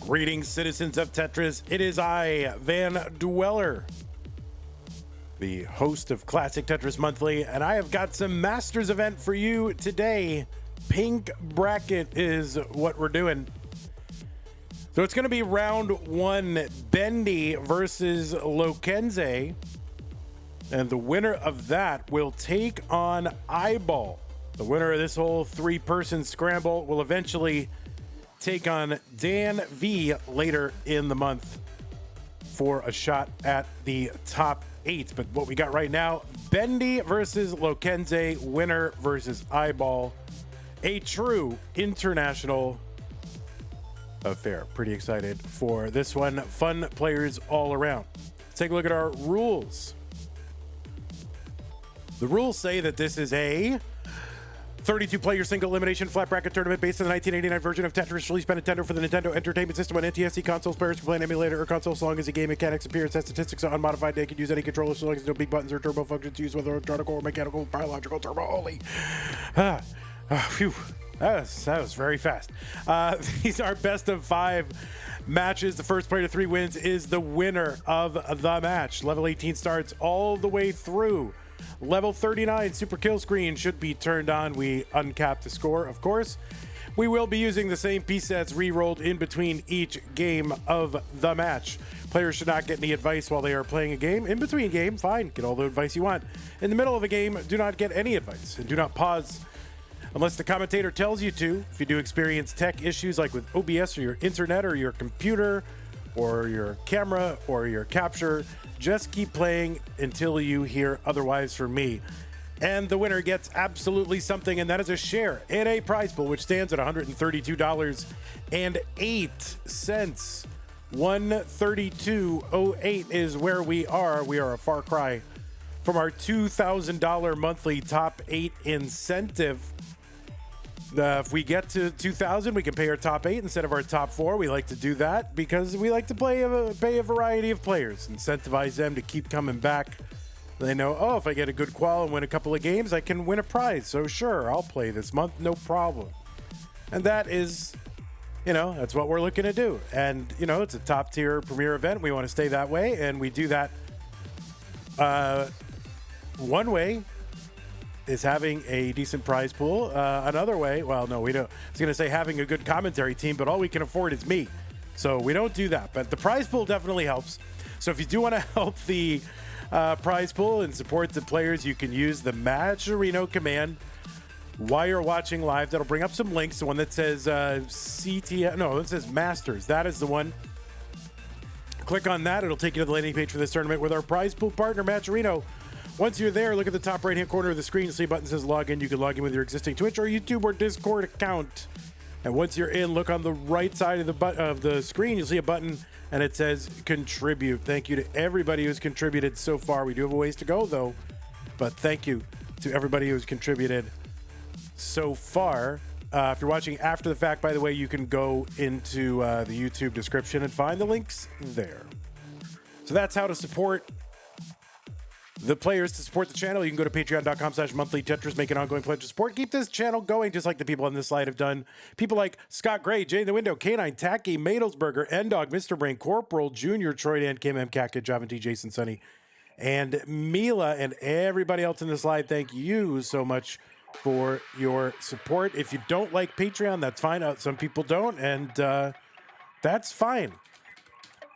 Greetings, citizens of Tetris. It is I, Van Dweller, the host of Classic Tetris Monthly, and I have got some Masters event for you today. Pink bracket is what we're doing. So it's going to be round one, Bendy versus Lokenze, and the winner of that will take on Iball. The winner of this whole three-person scramble will eventually take on Dan V later in the month for a shot at the top 8. But what we got right now, Bendy versus Lokenze, winner versus Iball. A true international affair. Pretty excited for this one. Fun players all around. Let's take a look at our rules. The rules say that this is a 32-player single elimination flat bracket tournament based on the 1989 version of Tetris released by Nintendo for the Nintendo Entertainment System on NTSC consoles. Players can play an emulator or console so long as the game mechanics appear. Its statistics are unmodified. They can use any controller so long as no big buttons or turbo functions used, whether electronic or mechanical, biological, turbo only. Phew. That was very fast. These are best of 5 matches. The first player to 3 wins is the winner of the match. Level 18 starts all the way through. Level 39 super kill screen should be turned on. We uncap the score, of course. We will be using the same piece sets re-rolled in between each game of the match. Players should not get any advice while they are playing a game. In between game, fine, get all the advice you want. In the middle of a game, do not get any advice and do not pause unless the commentator tells you to. If you do experience tech issues like with OBS or your internet or your computer or your camera or your capture, just keep playing until you hear otherwise from me. And the winner gets absolutely something, and that is a share in a prize pool, which stands at $132.08. 132.08 is where we are. We are a far cry from our $2,000 monthly top 8 incentive. If we get to 2,000, we can pay our top 8 instead of our top 4. We like to do that because we like to pay a variety of players, incentivize them to keep coming back. They know, oh, if I get a good qual and win a couple of games, I can win a prize. So sure, I'll play this month, no problem. And that is, that's what we're looking to do. And, it's a top tier premier event. We want to stay that way. And we do that one way is having a decent prize pool. Another way, well, no, we don't. I was going to say having a good commentary team, but all we can afford is me. So we don't do that. But the prize pool definitely helps. So if you do want to help the prize pool and support the players, you can use the Matcherino command while you're watching live. That'll bring up some links. The one that says it says Masters. That is the one. Click on that. It'll take you to the landing page for this tournament with our prize pool partner, Matcherino. Once you're there, look at the top right-hand corner of the screen. You'll see a button that says login. You can log in with your existing Twitch or YouTube or Discord account. And once you're in, look on the right side of the screen. You'll see a button, and it says contribute. Thank you to everybody who's contributed so far. We do have a ways to go, though. But thank you to everybody who's contributed so far. If you're watching after the fact, by the way, you can go into the YouTube description and find the links there. So that's how to support the players. To support the channel, you can go to patreon.com/monthlytetris, make an ongoing pledge of support. Keep this channel going, just like the people on this slide have done. People like Scott Gray, Jay in the Window, Canine, Tacky, Madelsberger, N-Dog, Mr. Brain, Corporal, Junior, Troy, Dan, Kim, M, Cat, Javanti, Jason, Sunny, and Mila, and everybody else in the slide. Thank you so much for your support. If you don't like Patreon, that's fine. Some people don't, and that's fine.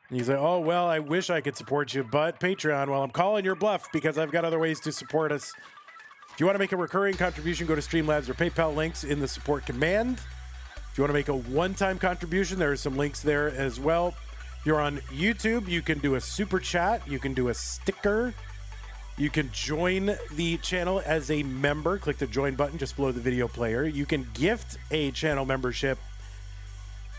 And you say, oh, well, I wish I could support you, but Patreon, well, I'm calling your bluff because I've got other ways to support us. If you want to make a recurring contribution, go to Streamlabs or PayPal, links in the support command. If you want to make a one-time contribution, there are some links there as well. If you're on YouTube, you can do a super chat. You can do a sticker. You can join the channel as a member. Click the join button just below the video player. You can gift a channel membership.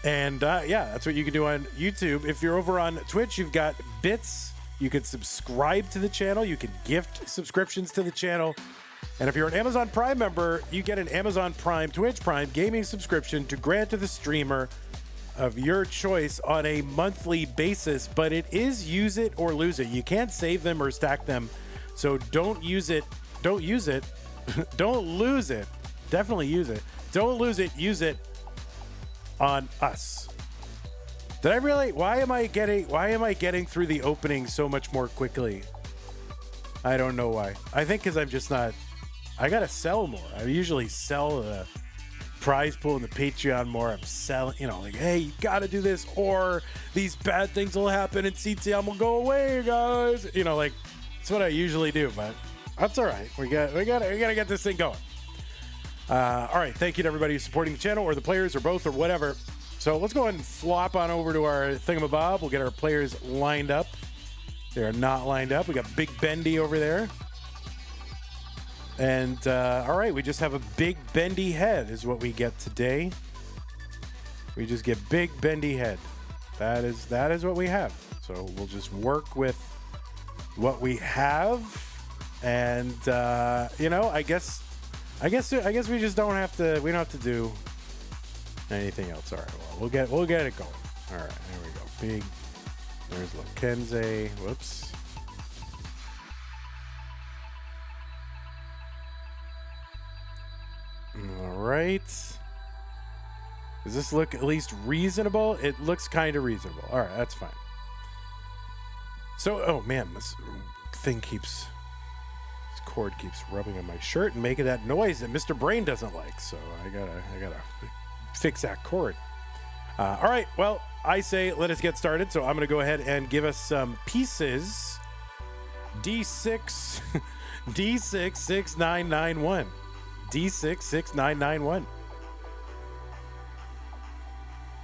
And that's what you can do on YouTube. If you're over on Twitch, you've got bits. You can subscribe to the channel. You can gift subscriptions to the channel. And if you're an Amazon Prime member, you get an Amazon Prime, Twitch Prime gaming subscription to grant to the streamer of your choice on a monthly basis. But it is use it or lose it. You can't save them or stack them. So don't use it. Don't use it. Don't lose it. Definitely use it. Don't lose it. Use it on us. Did I really? Why am I getting through the opening so much more quickly? I don't know why. I think because I'm just not. I gotta sell more. I usually sell the prize pool and the Patreon more. I'm selling, like, hey, you gotta do this, or these bad things will happen and CTM will go away, guys. Like, that's what I usually do, but that's all right. We gotta get this thing going. All right, thank you to everybody who's supporting the channel, or the players, or both, or whatever. So let's go ahead and flop on over to our thingamabob. We'll get our players lined up. They are not lined up. We got Big Bendy over there. And, all right, we just have a big bendy head is what we get today. We just get big bendy head. That is what we have. So we'll just work with what we have. And, I guess we just don't have to, we don't have to do anything else. All right, well, we'll get it going. All right, there we go. Big, there's Lokenze. Whoops. All right. Does this look at least reasonable? It looks kind of reasonable. All right, that's fine. So, oh man, this cord keeps rubbing on my shirt and making that noise that Mr. Brain doesn't like. So I gotta fix that cord. All right, well, I say let us get started. So I'm gonna go ahead and give us some pieces. D6, D66991. D66991.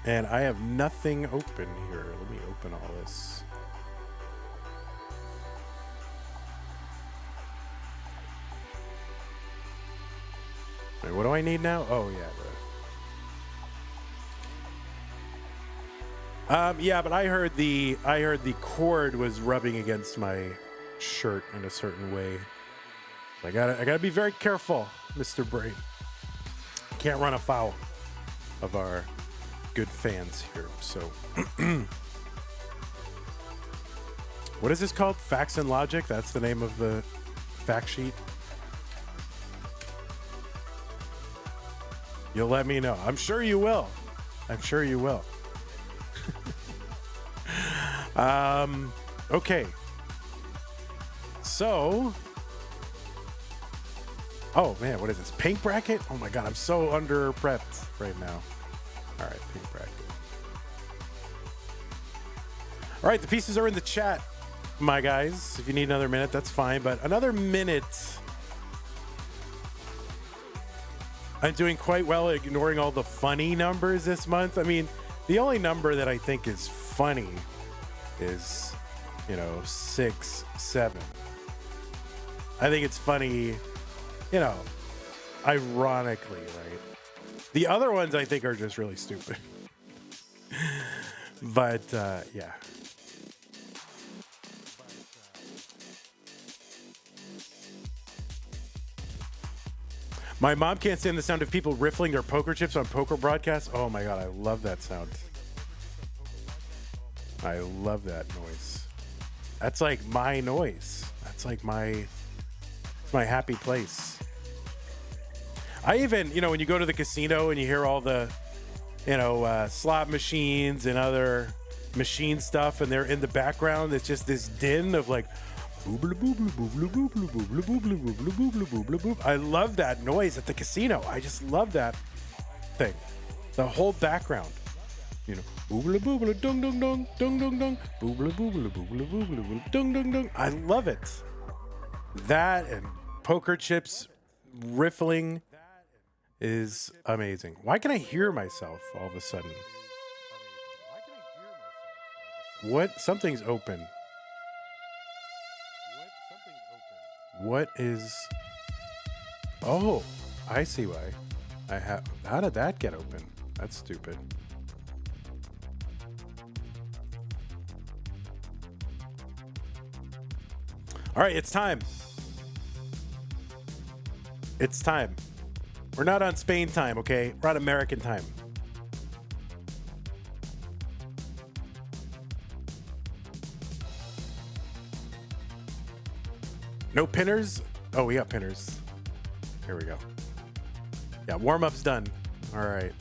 And I have nothing open here. Let me open all this. Wait, what do I need now? Oh yeah. Yeah, but I heard the cord was rubbing against my shirt in a certain way. I gotta be very careful, Mr. Brain. Can't run afoul of our good fans here. So, what is this called? Facts and Logic? That's the name of the fact sheet. You'll let me know. I'm sure you will. I'm sure you will. Okay. So, oh man, what is this? Pink bracket? Oh my god, I'm so under prepped right now. All right, pink bracket. All right, the pieces are in the chat, my guys. If you need another minute, that's fine. But another minute. I'm doing quite well at ignoring all the funny numbers this month. I mean, the only number that I think is funny is, 6, 7. I think it's funny, ironically, right? The other ones I think are just really stupid. But, yeah. My mom can't stand the sound of people riffling their poker chips on poker broadcasts. Oh my god, I love that sound. I love that noise. That's like my noise. That's like my happy place. I even, when you go to the casino and you hear all the, slot machines and other machine stuff, and they're in the background, it's just this din of like, I love that noise at the casino. I just love that thing. The whole background. I love it. That and poker chips riffling is amazing. Why can I hear myself all of a sudden? What? Something's open. What is... Oh, I see why. How did that get open? That's stupid. All right, it's time. It's time. We're not on Spain time, okay? We're on American time. No pinners? Oh, we got pinners. Here we go. Yeah, warm-up's done. All right.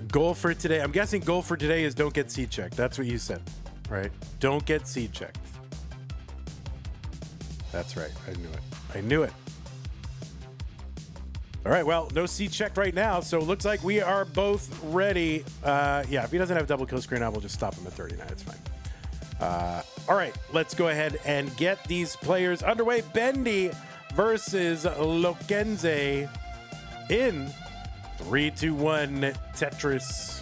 Goal for today. I'm guessing goal for today is don't get seed checked. That's what you said, right? Don't get seed checked. That's right. I knew it. I knew it. All right. Well, no seed checked right now. So it looks like we are both ready. Yeah, if he doesn't have double kill screen, I will just stop him at 39. It's fine. All right. Let's go ahead and get these players underway. Bendy versus Lokenze in 3, 2, 1 Tetris.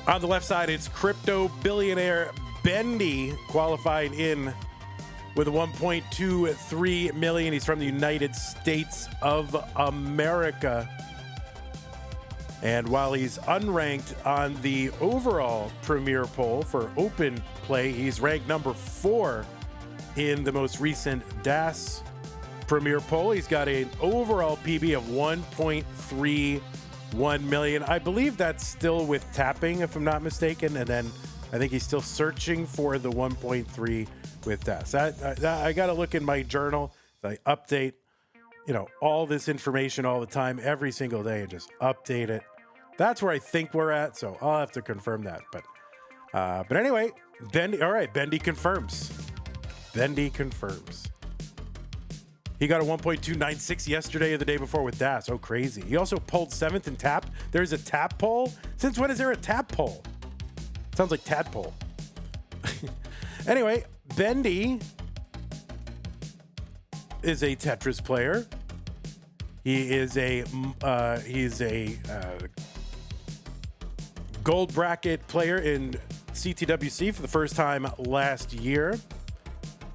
On the left side, it's crypto billionaire Bendy qualified in with a 1.23 million. He's from the United States of America. And while he's unranked on the overall premier poll for open play, he's ranked number 4 in the most recent DAS premier poll. He's got an overall PB of 1.31 million. I believe that's still with tapping, if I'm not mistaken. And then I think he's still searching for the 1.3 with DAS. I got to look in my journal. I update, all this information all the time, every single day, and just update it. That's where I think we're at, so I'll have to confirm that. But anyway, Bendy. All right, Bendy confirms. Bendy confirms. He got a 1.296 yesterday or the day before with DAS. Oh, crazy. He also pulled 7th in tap. There's a tap poll? Since when is there a tap poll? Sounds like tadpole. Anyway, Bendy is a Tetris player. He's a gold bracket player in CTWC for the first time last year.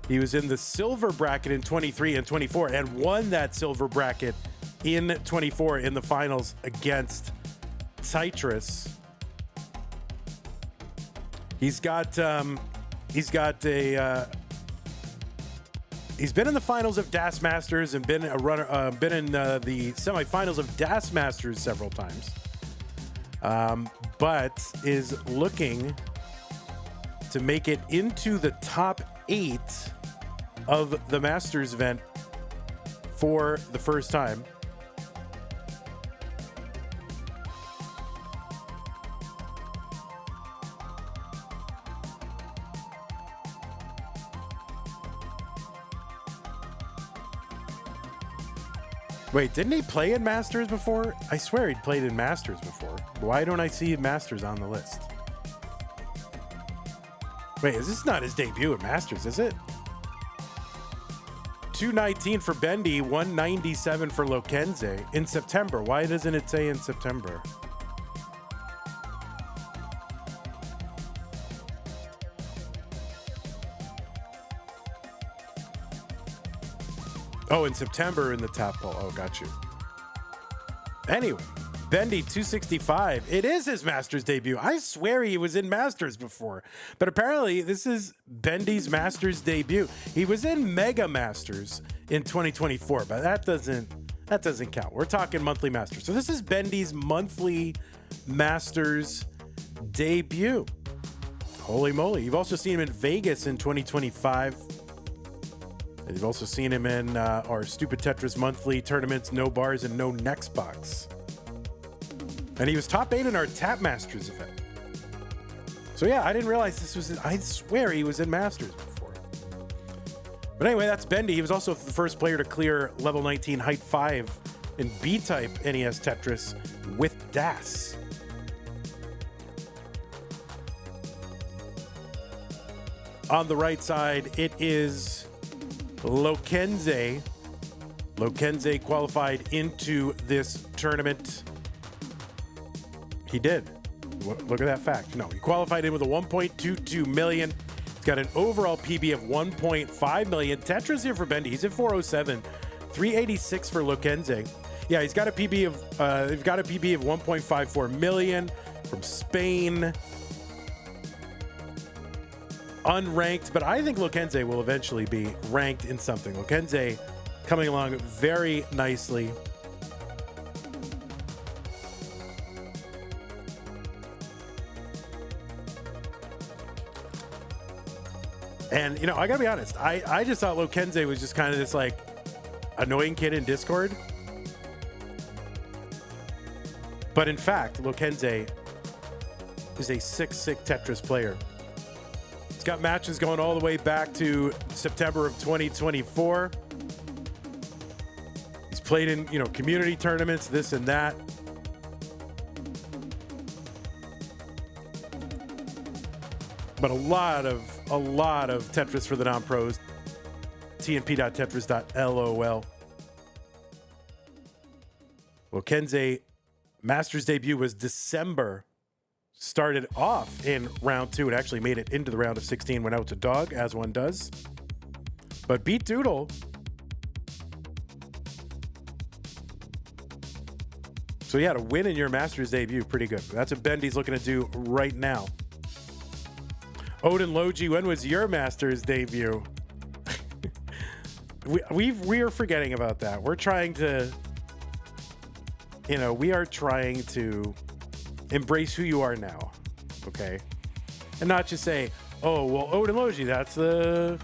He was in the silver bracket in 23 and 24 and won that silver bracket in 24 in the finals against Tetris. He's been in the finals of DAS Masters and been in the semifinals of DAS Masters several times. But is looking to make it into the top 8 of the Masters event for the first time. Wait, didn't he play in Masters before? I swear he'd played in Masters before. Why don't I see Masters on the list? Wait, is this not his debut at Masters, is it? 219 for Bendy, 197 for Lokenze in September. Why doesn't it say in September? Oh, in September in the top poll. Oh, got you. Anyway, Bendy 265. It is his Masters debut. I swear he was in Masters before, but apparently this is Bendy's Masters debut. He was in Mega Masters in 2024, but that doesn't count. We're talking monthly Masters. So this is Bendy's monthly Masters debut. Holy moly. You've also seen him in Vegas in 2025. And you've also seen him in our Stupid Tetris monthly tournaments, No Bars and No Next Box. And he was top 8 in our Tap Masters event. So yeah, I didn't realize this was, I swear he was in Masters before. But anyway, that's Bendy. He was also the first player to clear level 19 height 5 in B-type NES Tetris with DAS. On the right side, it is Lokenze. Lokenze qualified into this tournament. He did. Look at that fact. No, he qualified in with a 1.22 million. He's got an overall PB of 1.5 million. Tetris here for Bendy. He's at 407. 386 for Lokenze. Yeah, he's got a PB of they've got a PB of 1.54 million from Spain. Unranked, but I think Lokenze will eventually be ranked in something. Lokenze coming along very nicely. And, you know, I got to be honest. I just thought Lokenze was just kind of this, like, annoying kid in Discord. But in fact, Lokenze is a sick Tetris player. He's got matches going all the way back to September of 2024. He's played in, you know, community tournaments, this and that. But a lot of Tetris for the non-pros. tnp.tetris.lol. Lokenze Masters debut was December. Started off in round 2 and actually made it into the round of 16. Went out to dog, as one does. But beat Doodle. So yeah, to win in your Masters debut, pretty good. That's what Bendy's looking to do right now. Odin Logi, when was your Masters debut? we are forgetting about that. We're trying to, you know, we are trying to embrace who you are now, okay? And not just say, oh, well, Odin Logi, that's the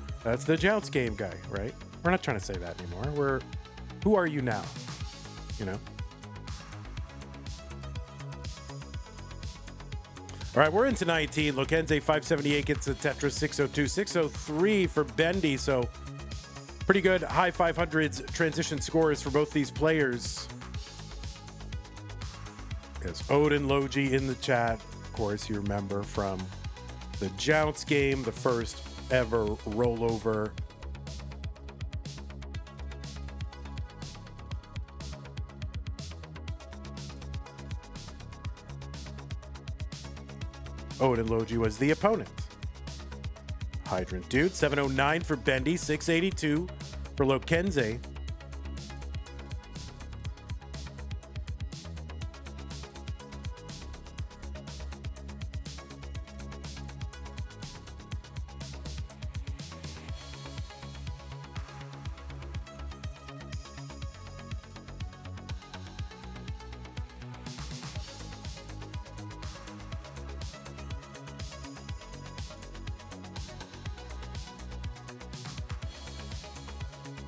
Jounce game guy, right? We're not trying to say that anymore. Who are you now? You know? All right, we're into 19. Lokenze 578 gets a Tetris 602, 603 for Bendy. So pretty good high 500s transition scores for both these players. There's Odin Logi in the chat. Of course, you remember from the Jounce game, the first ever rollover. Odin Logi was the opponent. Hydrant Dude, 709 for Bendy, 682 for Lokenze.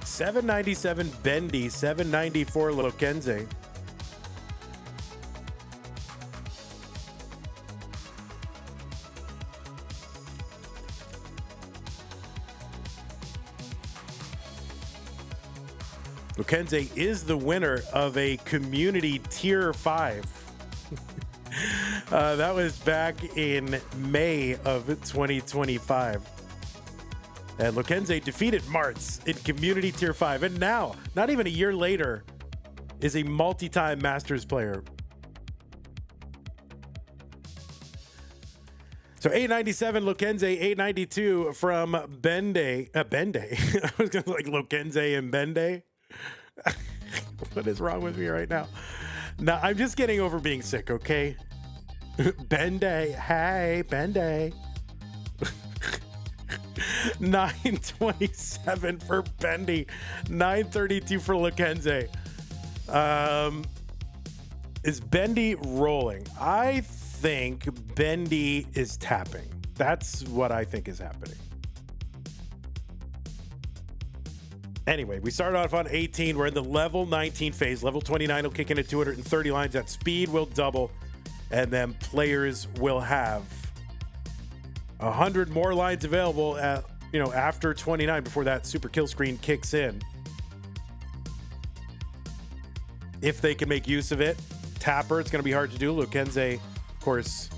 $797 Bendy, $794 Lokenze. Lokenze is the winner of a community tier 5. That was back in May of 2025. And Lokenze defeated Martz in Community Tier 5. And now, not even a year later, is a multi-time Masters player. So 897 Lokenze, 892 from Bendy. Bendy. I was going to like Lokenze and Bendy. What is wrong with me right now? No, I'm just getting over being sick, okay? Bendy. Hey, Bendy. 927 for Bendy, 932 for Lokenze. Is Bendy rolling? I think Bendy is tapping. That's what I think is happening. Anyway, we started off on 18. We're in the level 19 phase. Level 29 will kick in at 230 lines. That speed will double, and then players will have 100 more lines available at, you know, after 29 before that super kill screen kicks in. If they can make use of it. Tapper, it's going to be hard to do. Lokenze, of course,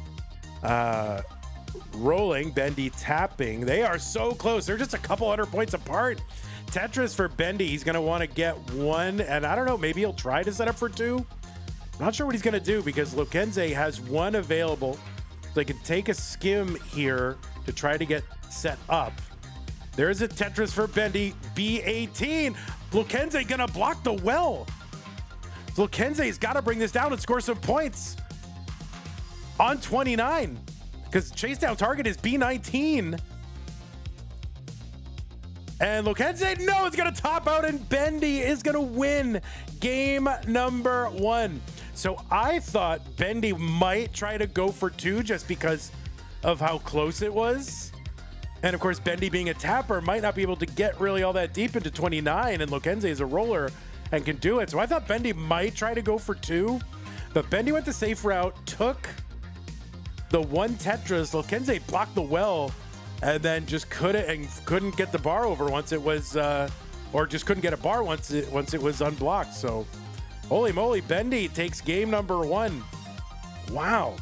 rolling. Bendy tapping. They are so close. They're just a couple hundred points apart. Tetris for Bendy. He's going to want to get one. And I don't know, maybe he'll try to set up for two. Not sure what he's going to do because Lokenze has one available. So they can take a skim here to try to get set up. There's a Tetris for Bendy. B18. Lokenze going to block the well. Lokenze's got to bring this down and score some points on 29 because chase down target is B19. And Lokenze, no, it's going to top out and Bendy is going to win game number 1. So I thought Bendy might try to go for 2 just because of how close it was. And of course, Bendy being a tapper might not be able to get really all that deep into 29, and Lokenze is a roller and can do it. So I thought Bendy might try to go for 2, but Bendy went the safe route, took the 1 Tetris. Lokenze blocked the well and then just couldn't get the bar over once it was, or just couldn't get a bar once it was unblocked. So holy moly, Bendy takes game number 1. Wow.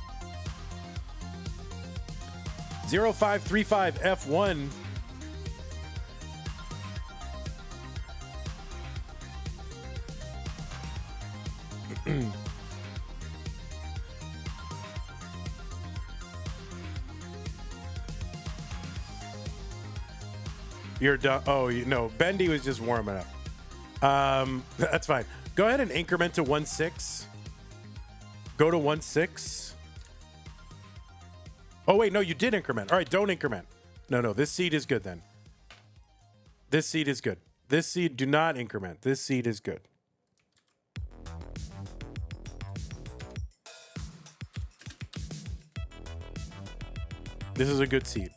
0535 F1. You're done. Oh, no, Bendy was just warming up. That's fine. Go ahead and increment to 1-6. Go to 1-6. Oh, wait, no, you did increment. All right, don't increment. No, this seed is good then. This seed is good. This seed, do not increment. This seed is good. This is a good seed.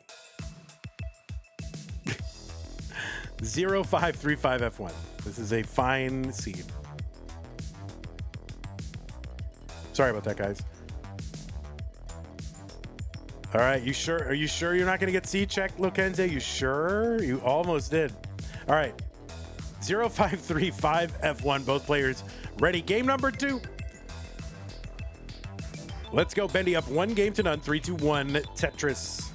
0535 F1. This is a fine seed. Sorry about that, guys. All right, you sure? Are you sure you're not going to get seed checked, Lokenze? You sure? You almost did. All right. 0535 F1. Both players ready. Game number 2. Let's go. Bendy up 1-0 3-1 Tetris.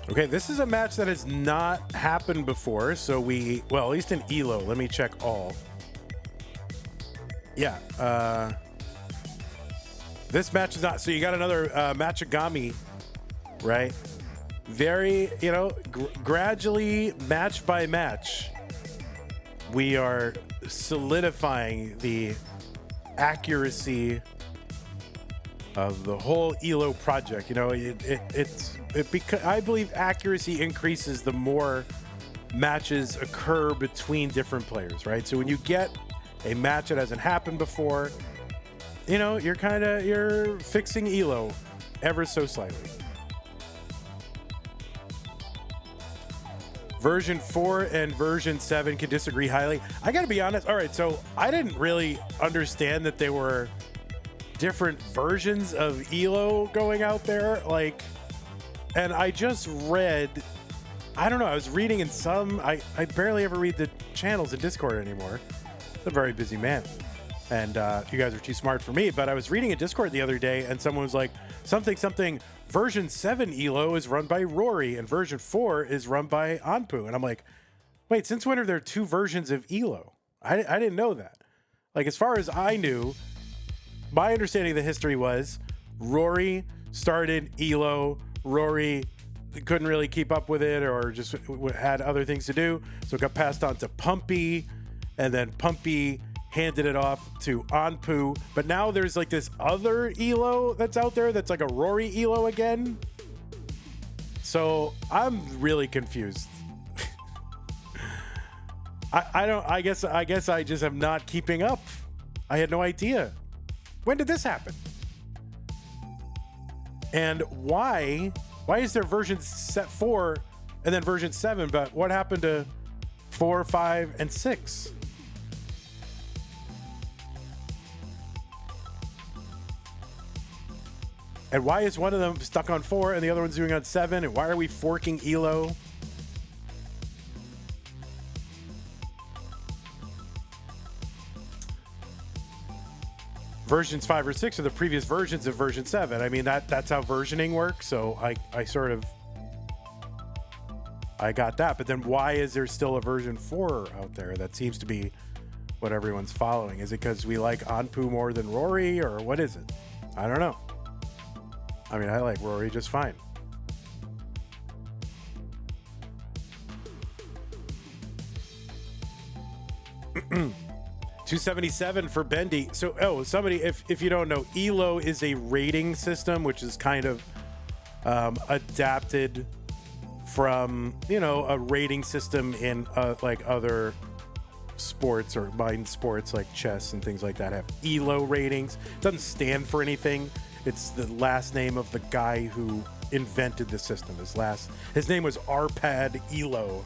Okay, this is a match that has not happened before, so well, at least in ELO. Let me check all. Yeah, this match is not, so you got another Machigami, right? Very, gradually, match by match, we are solidifying the accuracy of the whole ELO project. I believe accuracy increases the more matches occur between different players, right? So when you get a match that hasn't happened before, you're fixing ELO ever so slightly. Version 4 and version 7 can disagree highly. I gotta be honest. All right, so I didn't really understand that there were different versions of ELO going out there, and I just read, I don't know, I was reading in some, I barely ever read the channels in Discord anymore. I'm a very busy man, and you guys are too smart for me, but I was reading in Discord the other day, and someone was like, something, version 7 ELO is run by Rory, and version 4 is run by Anpu, and I'm like, wait, since when are there 2 versions of ELO? I didn't know that. As far as I knew, my understanding of the history was Rory started ELO. Rory couldn't really keep up with it, or just had other things to do, so it got passed on to Pumpy, and then Pumpy handed it off to Anpu. But now there's this other ELO that's out there that's like a Rory ELO again. So I'm really confused. I guess I just am not keeping up. I had no idea. When did this happen? And why is there version 4 and then version 7, but what happened to 4, 5, and 6? And why is one of them stuck on 4 and the other one's doing on 7? And why are we forking ELO? Versions 5 or 6 are the previous versions of version 7. I mean, that's how versioning works. So I got that. But then why is there still a version 4 out there? That seems to be what everyone's following. Is it because we like Anpu more than Rory, or what is it? I don't know. I mean, I like Rory just fine. 277 for Bendy. So, oh, somebody, if you don't know, ELO is a rating system, which is kind of adapted from, you know, a rating system in like other sports or mind sports like chess and things like that have ELO ratings. It doesn't stand for anything. It's the last name of the guy who invented the system. His name was Arpad ELO.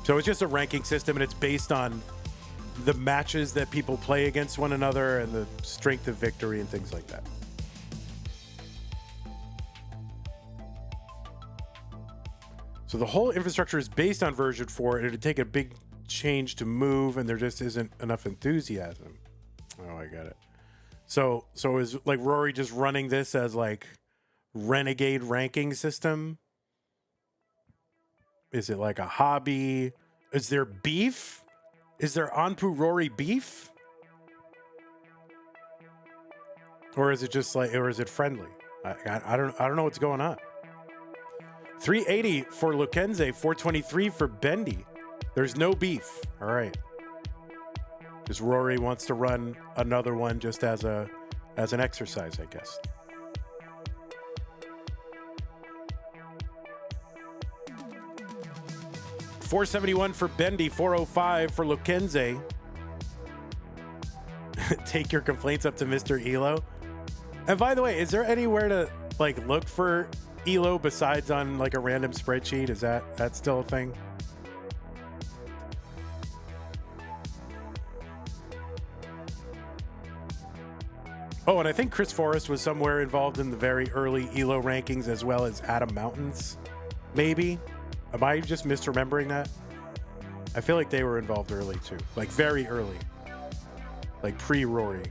So it's just a ranking system, and it's based on the matches that people play against one another and the strength of victory and things like that. So the whole infrastructure is based on version 4, and it'd take a big change to move, and there just isn't enough enthusiasm. Oh, I got it. So is like Rory just running this as like renegade ranking system? Is it like a hobby? Is there beef? Is there Anpu Rory beef? Or is it just like, or is it friendly? I don't know what's going on. 380 for Lokenze, 423 for Bendy. There's no beef. All right. Just Rory wants to run another one just as an exercise, I guess. $471 for Bendy, $405 for Lokenze. Take your complaints up to Mr. Elo. And by the way, is there anywhere to like look for Elo besides on like a random spreadsheet? Is that still a thing? Oh, and I think Chris Forrest was somewhere involved in the very early Elo rankings, as well as Adam Mountains, maybe. Am I just misremembering that? I feel like they were involved early too, like very early, like pre-Rory.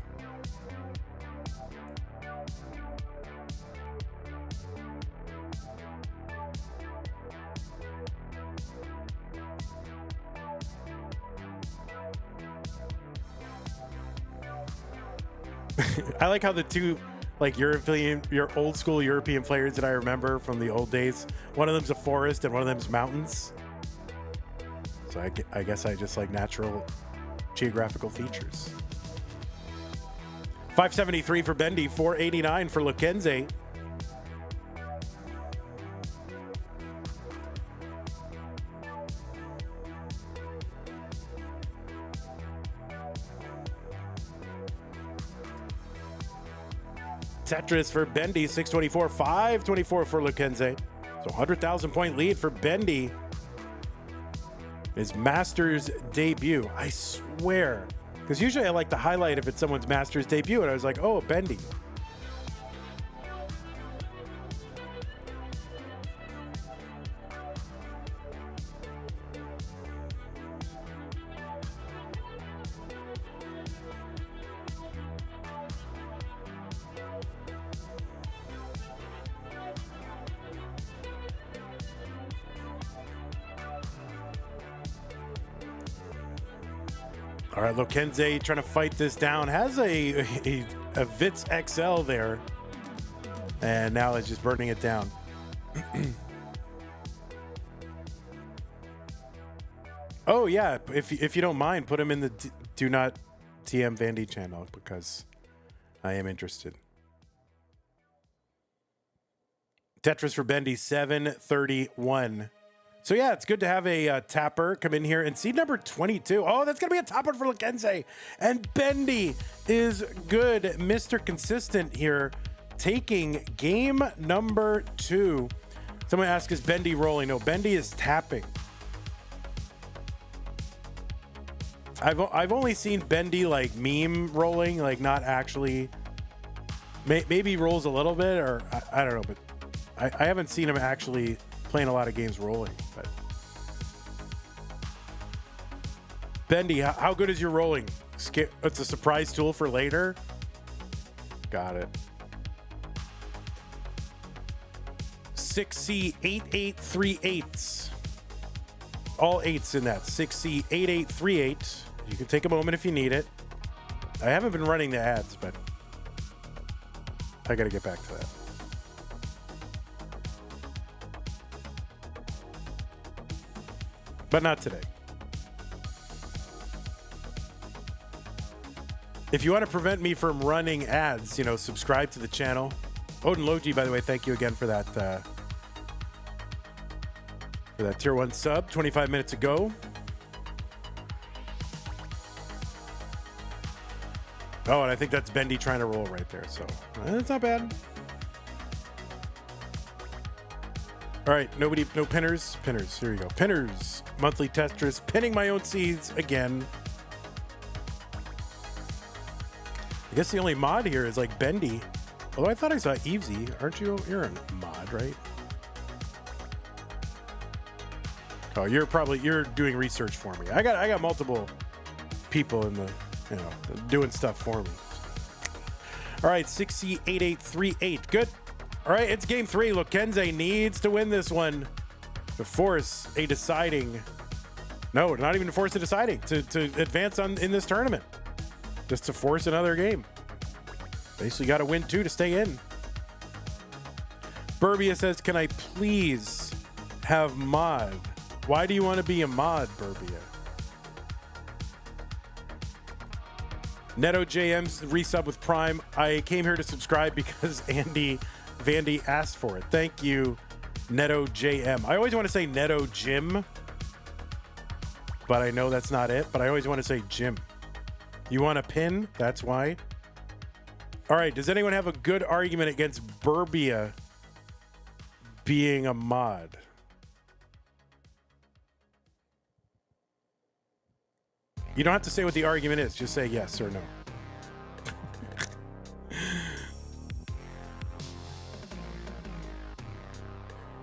I like how the two like your old school European players that I remember from the old days, one of them's a forest and one of them's mountains. So I guess I just like natural geographical features. 573 for Bendy, 489 for Lokenze. Tetris for Bendy, 624, 524 for Lokenze. So 100,000 point lead for Bendy. His Masters debut. I swear. Because usually I like to highlight if it's someone's Masters debut, and I was like, oh, Bendy. All right, Lokenze trying to fight this down. Has a Vitz XL there. And now is just burning it down. Oh, yeah. If you don't mind, put him in the Do Not TM Vandy channel because I am interested. Tetris for Bendy, 731. So, yeah, it's good to have a tapper come in here. And seed number 22. Oh, that's going to be a topper for Lokenze. And Bendy is good. Mr. Consistent here, taking game number 2. Someone asked, is Bendy rolling? No, Bendy is tapping. I've only seen Bendy like meme rolling, like not actually. Maybe he rolls a little bit, or I don't know, but I haven't seen him actually playing a lot of games rolling. But Bendy, how good is your rolling? It's a surprise tool for later. Got it. 6C8838. All 8s in that. 6C8838. You can take a moment if you need it. I haven't been running the ads, but I got to get back to that. but not today. If you want to prevent me from running ads, subscribe to the channel. Odin Logi, by the way, thank you again for that tier 1 sub 25 minutes ago. Oh, and I think that's Bendy trying to roll right there, so that's not bad. All right, no pinners. Pinners, here we go. Pinners, monthly Tetris, pinning my own seeds again. I guess the only mod here is like Bendy. Although I thought I saw Evesy. Aren't you? You're a mod, right? Oh, you're doing research for me. I got multiple people in the doing stuff for me. All right, 608838. Good. All right, it's game 3. Lokenze needs to win this one to force a deciding. No, not even to force a deciding. To advance in this tournament. Just to force another game. Basically got to win 2 to stay in. Burbia says, can I please have mod? Why do you want to be a mod, Burbia? NetoJM resub with Prime. I came here to subscribe because Vandy asked for it. Thank you, NetoJM. I always want to say Neto Jim, but I know that's not it. But I always want to say Jim. You want a pin? That's why. All right. Does anyone have a good argument against Burbia being a mod? You don't have to say what the argument is. Just say yes or no.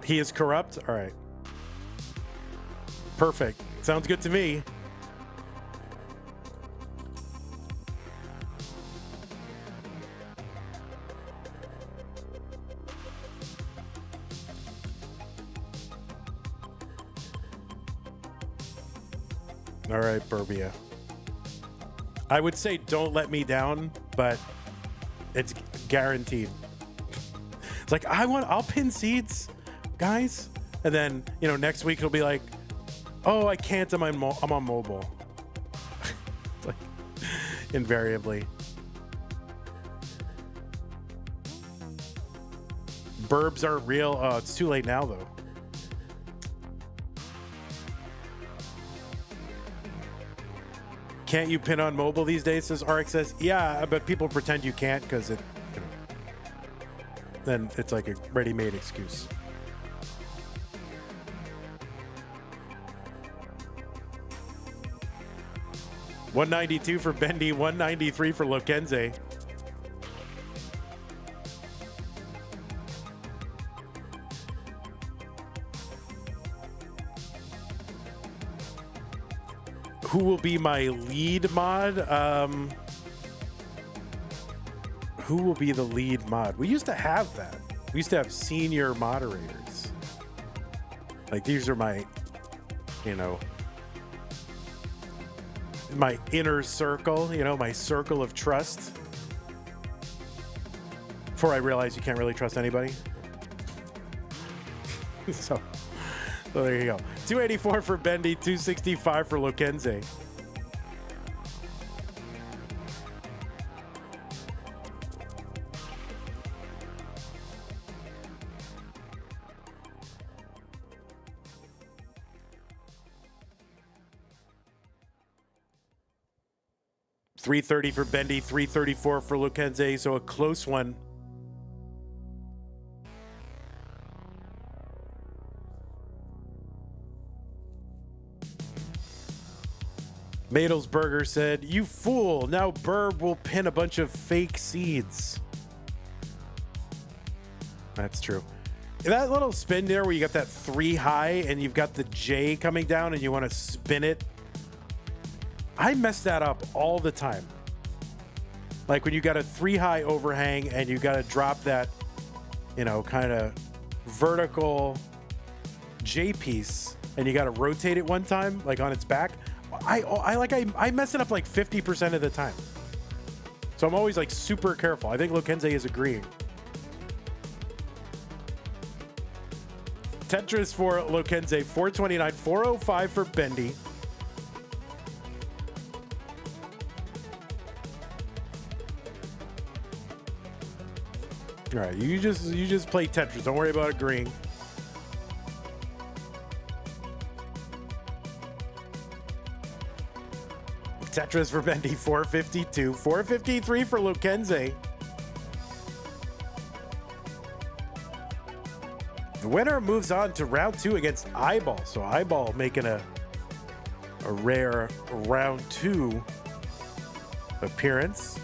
He is corrupt? All right. Perfect. Sounds good to me. All right, Burbia. I would say don't let me down, but it's guaranteed. It's like, I'll pin seeds, guys. And then, next week it'll be like, oh, I can't, I'm on mobile. Like, invariably. Burbs aren't real. Oh, it's too late now, though. Can't you pin on mobile these days, says RXS? Yeah, but people pretend you can't because then it's like a ready-made excuse. $192 for Bendy, $193 for Lokenze. Who will be my lead mod? Who will be the lead mod? We used to have that. We used to have senior moderators. Like, these are my, my inner circle, my circle of trust. Before I realized you can't really trust anybody. So there you go. 284 for Bendy, 265 for Lokenze. $330 for Bendy, $334 for Lokenze, so a close one. Madelsberger said, you fool, now Burb will pin a bunch of fake seeds. That's true. That little spin there where you got that 3 high and you've got the J coming down and you want to spin it. I mess that up all the time. Like when you got a 3 high overhang and you got to drop that, kind of vertical J piece and you got to rotate it one time, like on its back. I mess it up like 50% of the time. So I'm always like super careful. I think Lokenze is agreeing. Tetris for Lokenze, 429, 405 for Bendy. All right, you just play Tetris. Don't worry about agreeing. Tetris for Bendy, 452, 453 for Lokenze. The winner moves on to round 2 against Iball. So Iball making a rare round 2 appearance.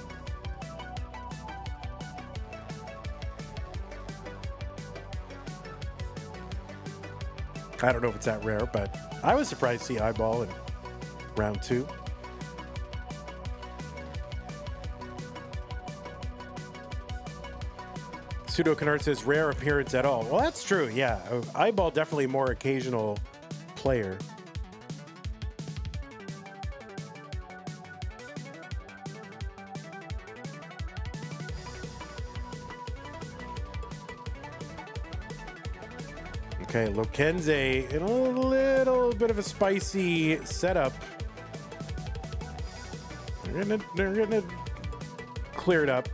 I don't know if it's that rare, but I was surprised to see Iball in round 2. Pseudo Canard says rare appearance at all. Well, that's true. Yeah, Iball definitely more occasional player. Okay, Lokenze in a little bit of a spicy setup. They're gonna clear it up.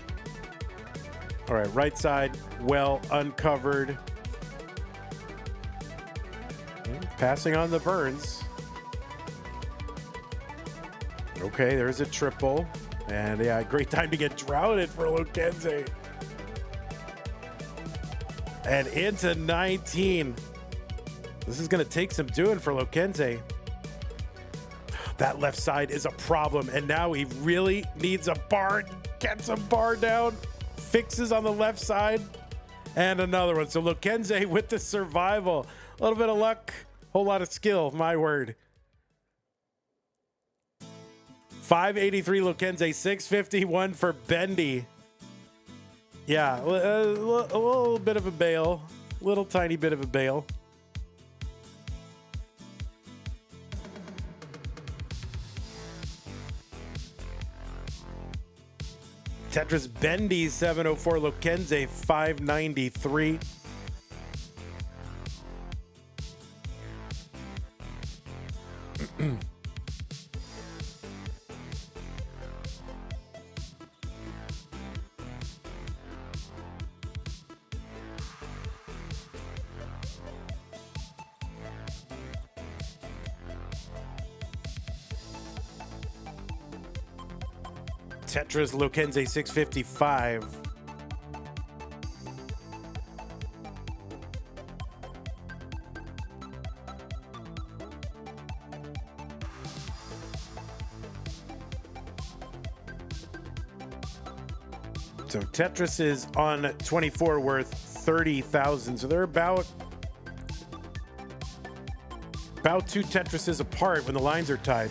All right, right side, well uncovered. Passing on the Burns. Okay, there's a triple. And yeah, great time to get droughted for Lokenze. And into 19. This is going to take some doing for Lokenze. That left side is a problem. And now he really needs a bar. Gets a bar down. Fixes on the left side. And another one. So Lokenze with the survival. A little bit of luck. Whole lot of skill. My word. 583 Lokenze. 651 for Bendy. Yeah, a little bit of a bail. Little tiny bit of a bail. Tetris Bendy 704, Lokenze 593. Tetris Lokenze 655. So Tetris is on 24 worth 30,000. So they're about 2 Tetrises apart when the lines are tied.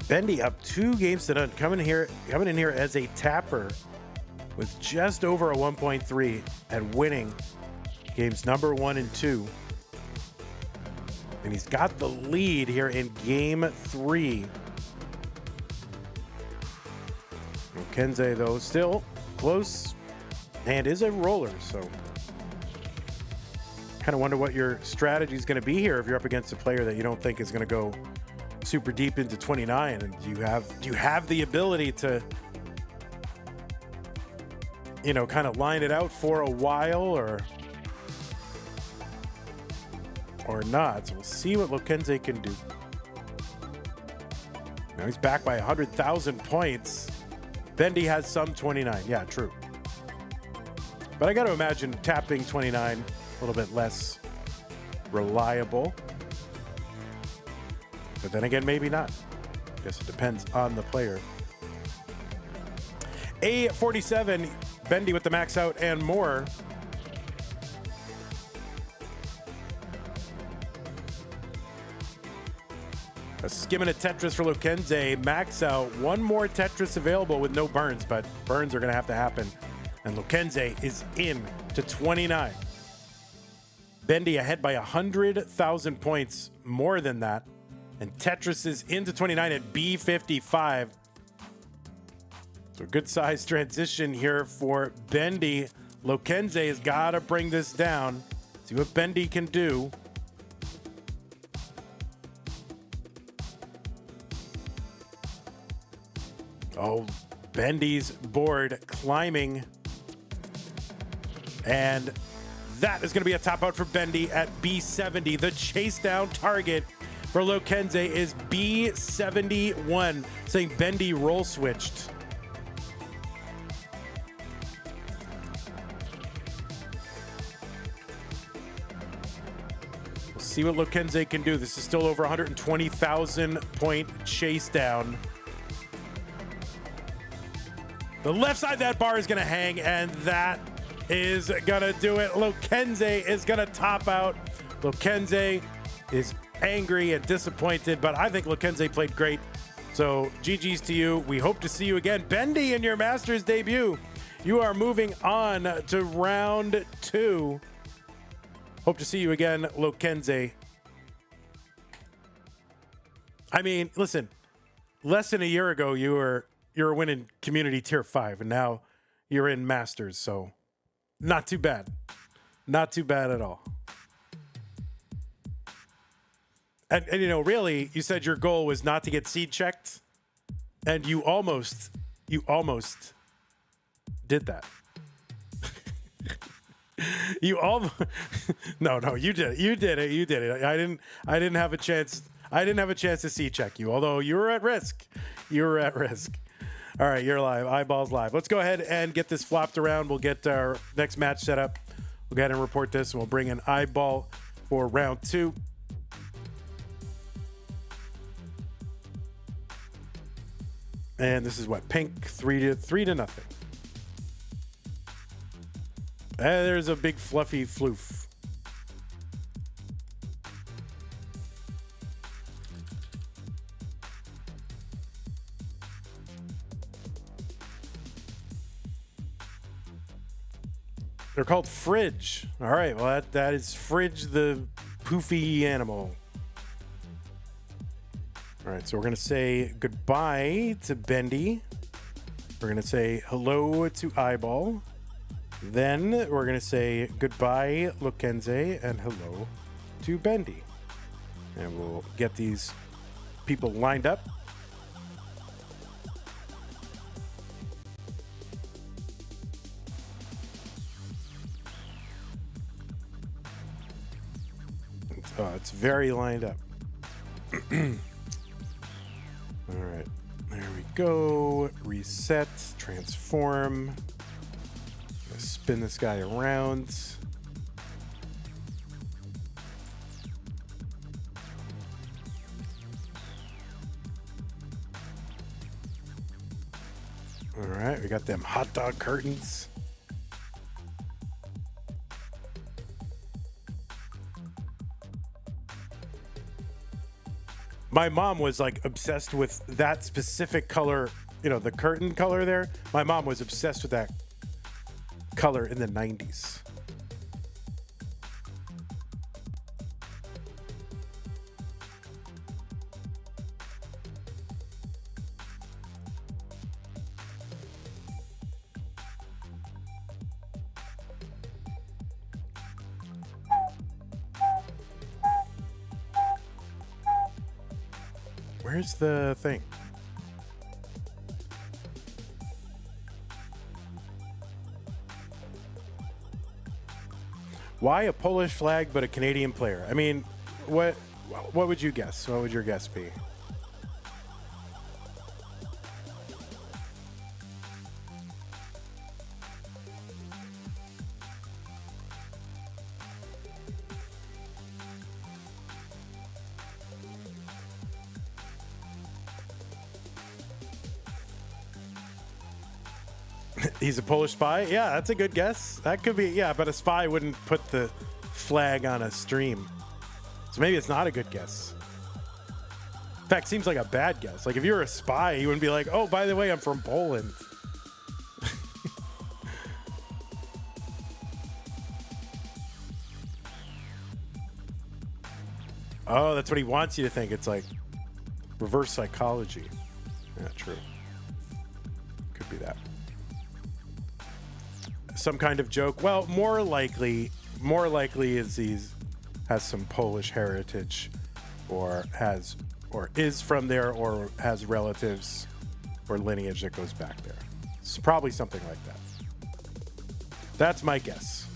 Bendy up 2 games to none, coming in here as a tapper with just over a 1.3 and winning games number 1 and 2. And he's got the lead here in game 3. Lokenze, though, still close and is a roller, so kind of wonder what your strategy is going to be here if you're up against a player that you don't think is going to go super deep into 29, and do you have the ability to, you know, kind of line it out for a while or not? So we'll see what Lokenze can do. Now he's back by 100,000 points. Bendy has some 29. Yeah, true. But I got to imagine tapping 29 a little bit less reliable. But then again, maybe not. Guess it depends on the player. A47, Bendy with the max out and more. A skimming a Tetris for Lokenze, max out. One more Tetris available with no burns, but burns are going to have to happen. And Lokenze is in to 29. Bendy ahead by 100,000 points, more than that. And Tetris is into 29 at B55. So good size transition here for Bendy. Lokenze has got to bring this down. See what Bendy can do. Oh, Bendy's board climbing. And that is going to be a top out for Bendy at B70. The chase down target for Lokenze is B71, saying Bendy roll switched. We'll see what Lokenze can do. This is still over 120,000 point chase down. The left side of that bar is going to hang, and that is going to do it. Lokenze is going to top out. Lokenze is angry and disappointed, but I think Lokenze played great. So GG's to you. We hope to see you again. Bendy in your Masters debut. You are moving on to round 2. Hope to see you again, Lokenze. I mean, listen, less than a year ago, you were winning community tier 5, and now you're in Masters, so not too bad. Not too bad at all. And you know, really, you said your goal was not to get seed checked, and you almost did that. You almost no, you did it. You did it. I didn't have a chance. I didn't have a chance to seed check you, although you were at risk. You were at risk. All right, you're live. Iball's live. Let's go ahead and get this flopped around. We'll get our next match set up. We'll go ahead and report this, and we'll bring in Iball for round 2. And this is what, pink, 3 to nothing. And there's a big fluffy floof. They're called Fridge. All right, well, that is Fridge the poofy animal. All right, so we're going to say goodbye to Bendy. We're going to say hello to Iball. Then we're going to say goodbye, Lokenze, and hello to Bendy. And we'll get these people lined up. It's very lined up. All right, there we go. Reset, transform. Spin this guy around. All right, we got them hot dog curtains. My mom was like obsessed with that specific color, you know, the curtain color there. My mom was obsessed with that color in the 90s. Where's the thing? Why a Polish flag but a Canadian player? I mean, what would you guess? What would your guess be? He's a Polish spy? Yeah, that's a good guess. That could be, yeah, but a spy wouldn't put the flag on a stream. So maybe it's not a good guess. In fact, seems like a bad guess. Like if you were a spy, you wouldn't be like, oh, by the way, I'm from Poland. Oh, that's what he wants you to think. It's like reverse psychology. Yeah, true. Could be that. Some kind of joke. Well, more likely is has some Polish heritage, or is from there, or has relatives or lineage that goes back there. It's probably something like that. That's my guess.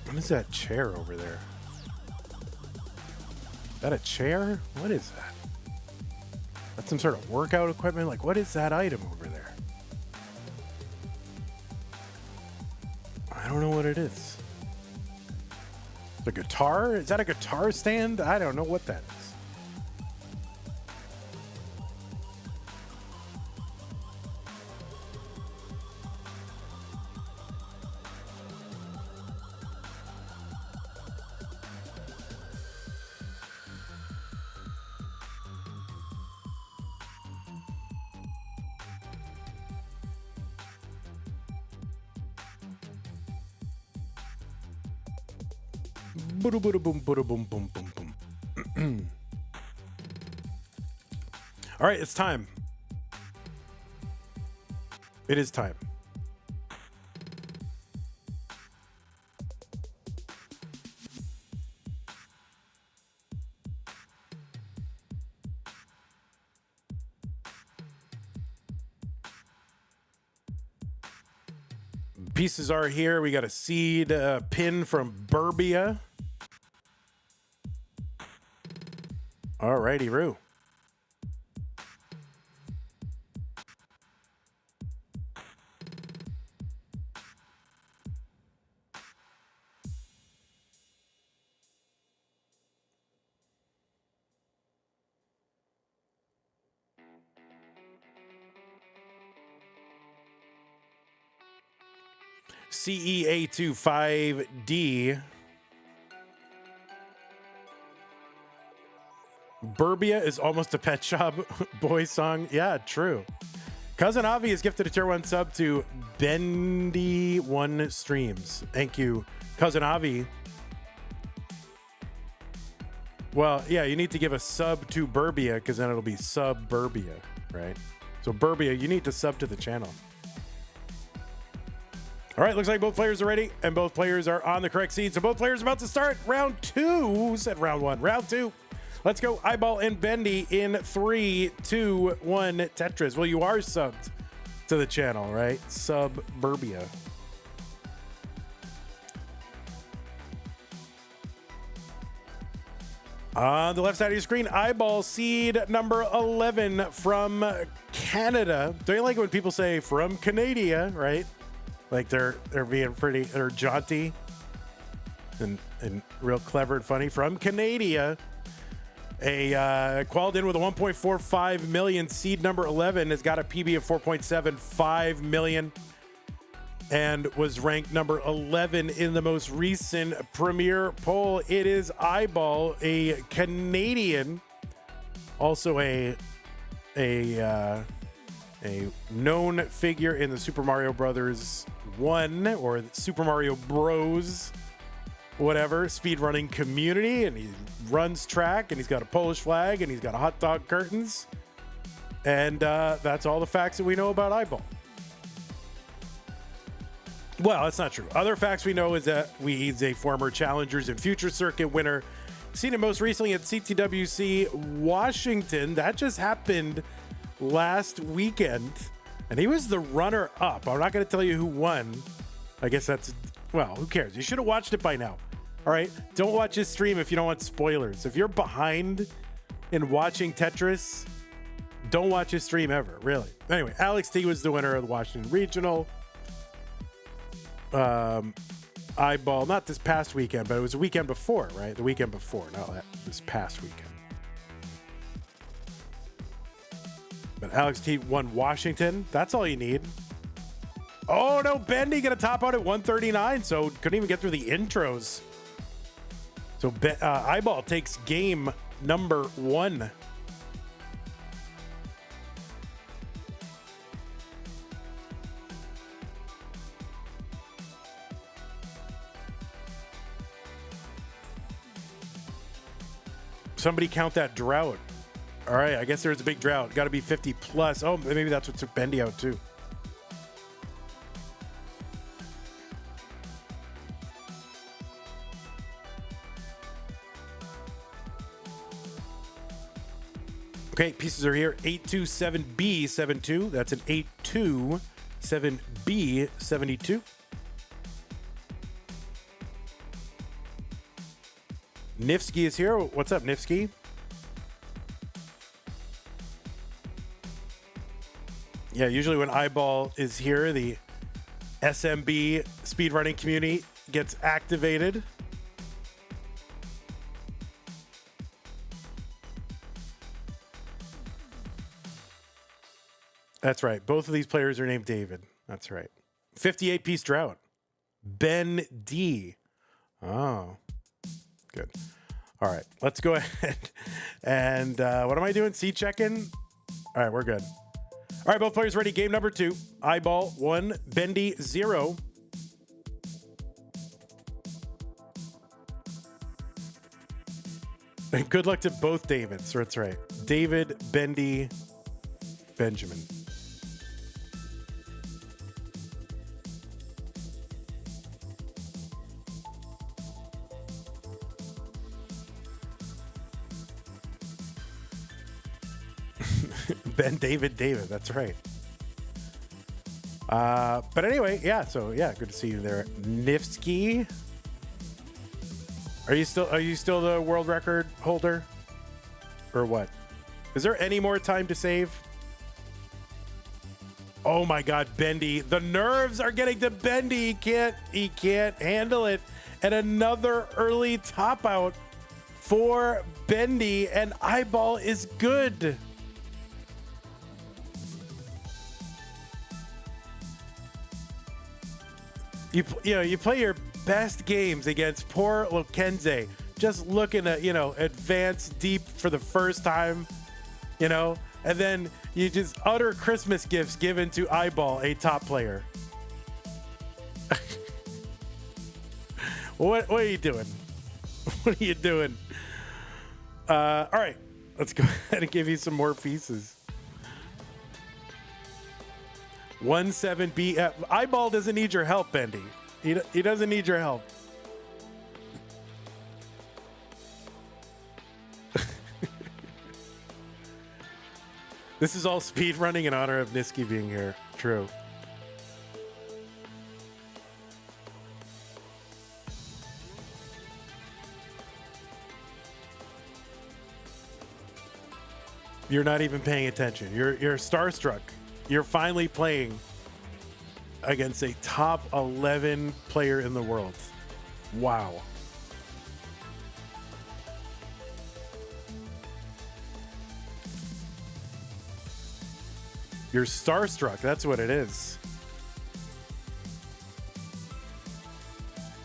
What is that chair over there? Is that a chair? What is that? That's some sort of workout equipment? Like, what is that item over there? I don't know what it is. The guitar? Is that a guitar stand? I don't know what that is. Boom, boom, boom, boom, boom. All right, it's time. It is time. Pieces are here. We got a seed pin from Burbia. All righty, Roo. CEA25D. Burbia is almost a Pet Shop Boys song. Yeah, true. Cousin Avi has gifted a tier 1 sub to Bendy 1 Streams. Thank you, Cousin Avi. Well, yeah, you need to give a sub to Burbia because then it'll be Suburbia, right? So Burbia, you need to sub to the channel. All right, looks like both players are ready and both players are on the correct seed. So both players are about to start round 2. Said round 1, round 2. Let's go, Iball and Bendy in 3, 2, 1, Tetris. Well, you are subbed to the channel, right? Suburbia. On the left side of your screen, Iball, seed number 11 from Canada. Don't you like it when people say from Canada, right? Like they're being they're jaunty and real clever and funny. From Canada. Qualified in with a 1.45 million. Seed number 11 has got a PB of 4.75 million and was ranked number 11 in the most recent Premier poll. It is Iball, a Canadian, also a known figure in the Super Mario Brothers 1 or Super Mario Bros. Whatever speedrunning community, and he runs track, and he's got a Polish flag, and he's got a hot dog curtains, and that's all the facts that we know about Iball. Well, that's not true. Other facts we know is that he's a former Challengers and Future Circuit winner. Seen him most recently at CTWC Washington. That just happened last weekend, and he was the runner-up. I'm not going to tell you who won. I guess that's, well, who cares? You should have watched it by now. All right, don't watch his stream if you don't want spoilers. If you're behind in watching Tetris, don't watch his stream ever, really. Anyway, Alex T was the winner of the Washington Regional. Iball, not this past weekend, but it was the weekend before, right? The weekend before, not this past weekend. But Alex T won Washington. That's all you need. Oh, no, Bendy going to top out at 139, so couldn't even get through the intros. So Iball takes game number 1. Somebody count that drought. All right, I guess there's a big drought. Got to be 50 plus. Oh, maybe that's what took Bendy out too. Okay, pieces are here. 827B72. That's an 827B72. Nifsky is here. What's up, Nifsky? Yeah, usually when Iball is here, the SMB speedrunning community gets activated. That's right. Both of these players are named David. That's right. 58-piece drought. Bendy. Oh, good. All right, let's go ahead. And what am I doing? C checking? All right, we're good. All right, both players ready. Game number 2. Iball 1, Bendy 0. And good luck to both Davids. That's right. David, Bendy, Benjamin. Ben, David, that's right. But anyway, yeah, so yeah, good to see you there. Nifsky. Are you still the world record holder? Or what? Is there any more time to save? Oh my god, Bendy. The nerves are getting to Bendy. He can't handle it. And another early top out for Bendy, and Iball is good. You play your best games against poor Lokenze, just looking to, advance deep for the first time, and then you just utter Christmas gifts given to Iball, a top player. What are you doing? What are you doing? All right, let's go ahead and give you some more pieces. 17B. Iball doesn't need your help, Bendy. He doesn't need your help. This is all speed running in honor of Niski being here. True. You're not even paying attention. You're starstruck. You're finally playing against a top 11 player in the world. Wow. You're starstruck. That's what it is.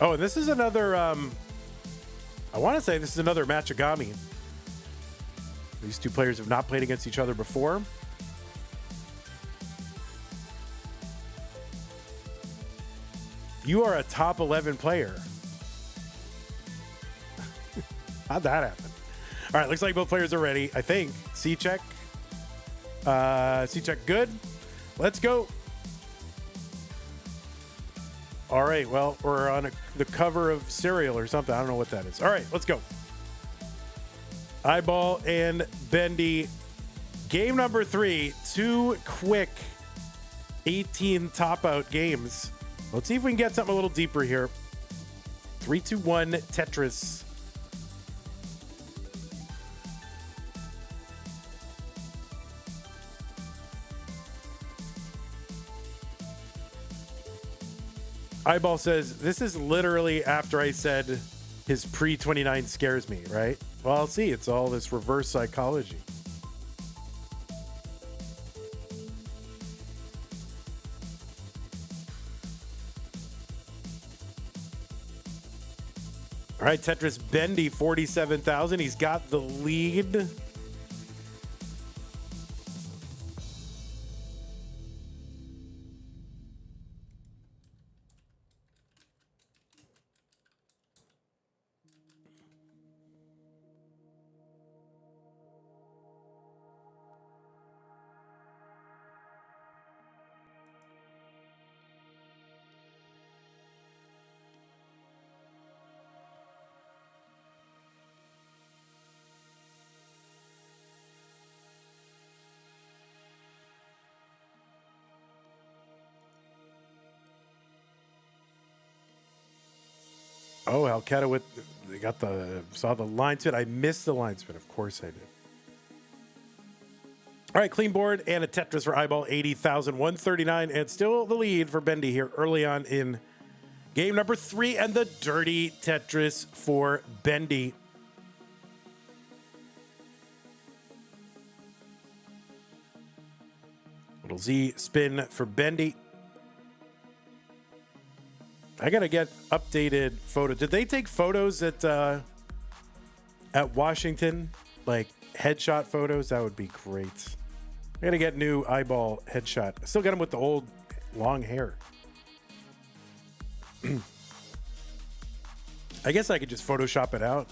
Oh, and this is another, I want to say this is another Machigami. These two players have not played against each other before. You are a top 11 player. How'd that happen? All right, looks like both players are ready, I think. C-check. C-check good. Let's go. All right, well, we're on the cover of cereal or something. I don't know what that is. All right, let's go. Iball and Bendy. Game number 3. 2 quick 18 top-out games. Let's see if we can get something a little deeper here. 3, 2, 1, Tetris. Iball says, this is literally after I said his pre-29 scares me, right? Well, I'll see. It's all this reverse psychology. All right, Tetris Bendy, 47,000. He's got the lead. Oh, Alcata with they got saw the line spin. I missed the line spin. Of course I did. All right, clean board and a Tetris for Iball, 80,000, 139, and still the lead for Bendy here early on in game number 3, and the dirty Tetris for Bendy. Little Z spin for Bendy. I gotta get updated photos. Did they take photos at Washington, like headshot photos? That would be great. I gotta get new Iball headshot. I still got him with the old long hair. I guess I could just Photoshop it out.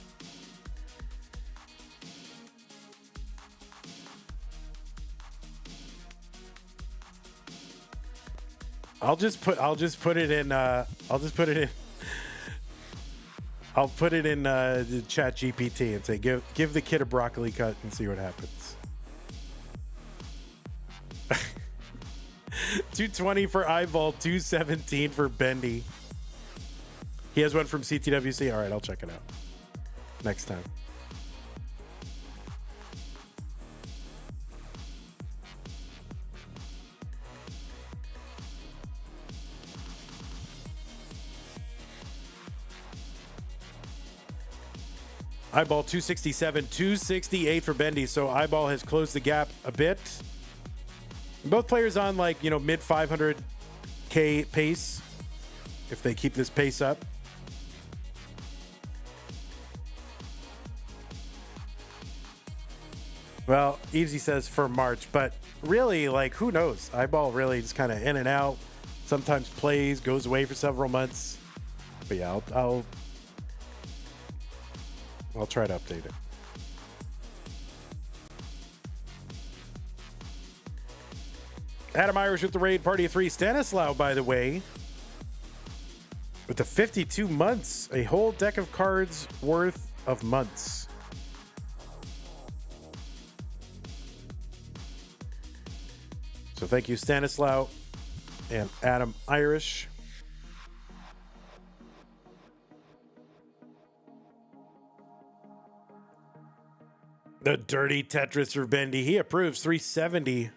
I'll put it in the Chat GPT and say give the kid a broccoli cut and see what happens. 220 for Iball, 217 for Bendy. He has one from CTWC. All right, I'll check it out next time. Iball 267, 268 for Bendy. So Iball has closed the gap a bit. Both players on like, mid 500K pace if they keep this pace up. Well, Evesy says for March, but really, like, who knows? Iball really just kind of in and out. Sometimes plays, goes away for several months. But yeah, I'll try to update it. Adam Irish with the raid, party of 3. Stanislaw, by the way, with the 52 months, a whole deck of cards worth of months. So thank you, Stanislaw and Adam Irish. The dirty Tetris for Bendy. He approves 370.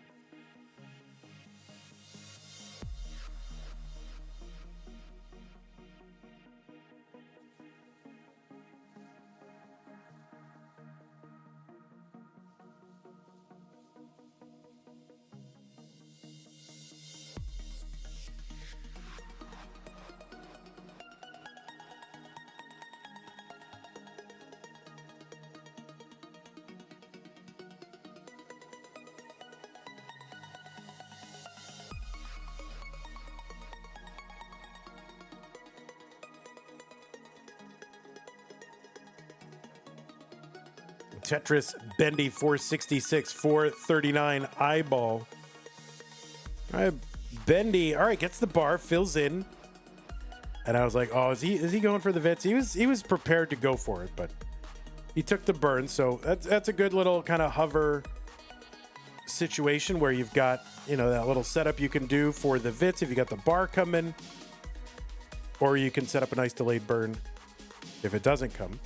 Tetris Bendy 466, 439 Iball. All right, Bendy. All right, gets the bar, fills in, and I was like, "Oh, is he going for the Vits?" He was prepared to go for it, but he took the burn. So that's a good little kind of hover situation where you've got that little setup you can do for the Vits if you got the bar coming, or you can set up a nice delayed burn if it doesn't come.